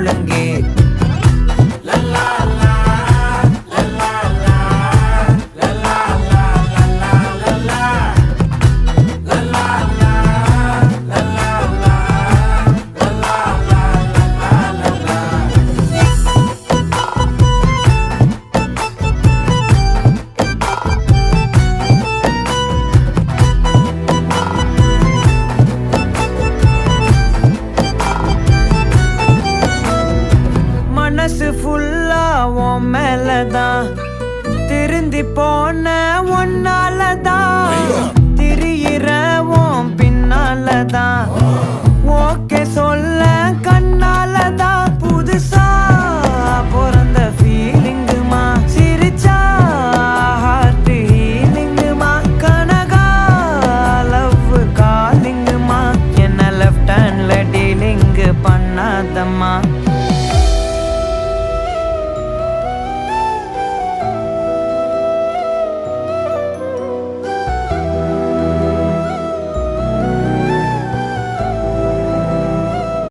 ஒழுங்கே. மனசு ஃபுல்லா உன் மேலதான், திருந்தி போன ஒன்னாலதான், திரியிற உன் பின்னாலதான், ஓகே சொல்ல கண்ணாலதான். புதுசா பிறந்த ஃபீலிங்குமா, சிரிச்சா ஹார்ட் ஹீலிங்குமா, கனகா லவ் காலிங்குமா, என்ன லெஃப்ட் ஹேண்ட்ல டீலிங் பண்ணாதம்மா.